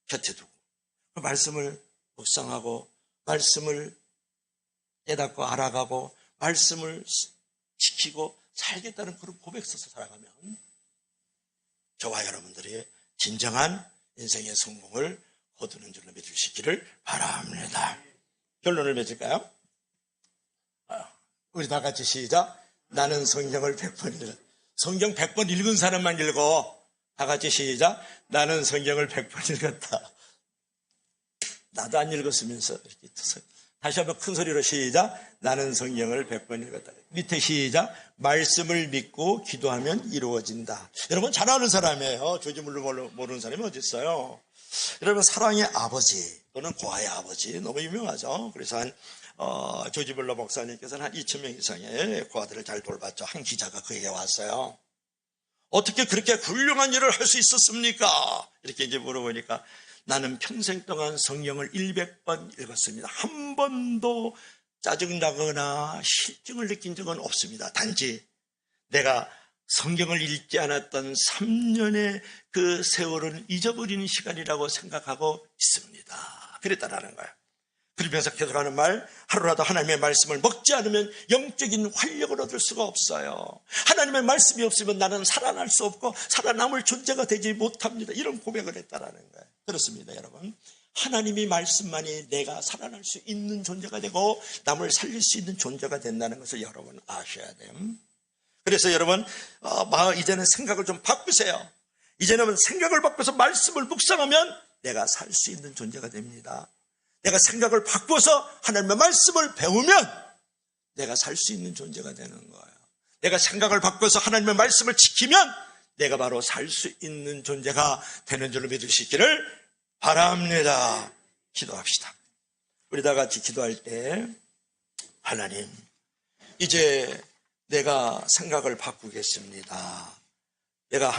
곁에 두고 그 말씀을 묵상하고 말씀을 깨닫고 알아가고 말씀을 지키고 살겠다는 그런 고백 써서 살아가면 저와 여러분들이 진정한 인생의 성공을 거두는 줄로 믿으시기를 바랍니다. 결론을 맺을까요? 우리 다 같이 시작. 나는 성경을 100번 읽어. 성경 100번 읽은 사람만 읽어. 다 같이 시작. 나는 성경을 100번 읽었다. 나도 안 읽었으면서 이렇게 다시 한번 큰 소리로 시작. 나는 성경을 100번 읽었다. 밑에 시작. 말씀을 믿고 기도하면 이루어진다. 여러분 잘 아는 사람이에요. 조지물로 모르는 사람이 어디 있어요? 여러분 사랑의 아버지 또는 고아의 아버지 너무 유명하죠. 그래서 조지물로 목사님께서는 한 2,000명 이상의 고아들을 잘 돌봤죠. 한 기자가 그에게 왔어요. 어떻게 그렇게 훌륭한 일을 할 수 있었습니까? 이렇게 이제 물어보니까 나는 평생 동안 성경을 100번 읽었습니다. 한 번도 짜증나거나 실증을 느낀 적은 없습니다. 단지 내가 성경을 읽지 않았던 3년의 그 세월은 잊어버리는 시간이라고 생각하고 있습니다. 그랬다라는 거예요. 그러면서 계속하는 말, 하루라도 하나님의 말씀을 먹지 않으면 영적인 활력을 얻을 수가 없어요. 하나님의 말씀이 없으면 나는 살아날 수 없고 살아남을 존재가 되지 못합니다. 이런 고백을 했다라는 거예요. 그렇습니다, 여러분. 하나님이 말씀만이 내가 살아날 수 있는 존재가 되고 남을 살릴 수 있는 존재가 된다는 것을 여러분 아셔야 돼요. 그래서 여러분 이제는 생각을 좀 바꾸세요. 이제는 생각을 바꿔서 말씀을 묵상하면 내가 살 수 있는 존재가 됩니다. 내가 생각을 바꿔서 하나님의 말씀을 배우면 내가 살 수 있는 존재가 되는 거예요. 내가 생각을 바꿔서 하나님의 말씀을 지키면 내가 바로 살 수 있는 존재가 되는 줄로 믿으시기를 바랍니다. 기도합시다. 우리 다 같이 기도할 때 하나님 이제 내가 생각을 바꾸겠습니다. 내가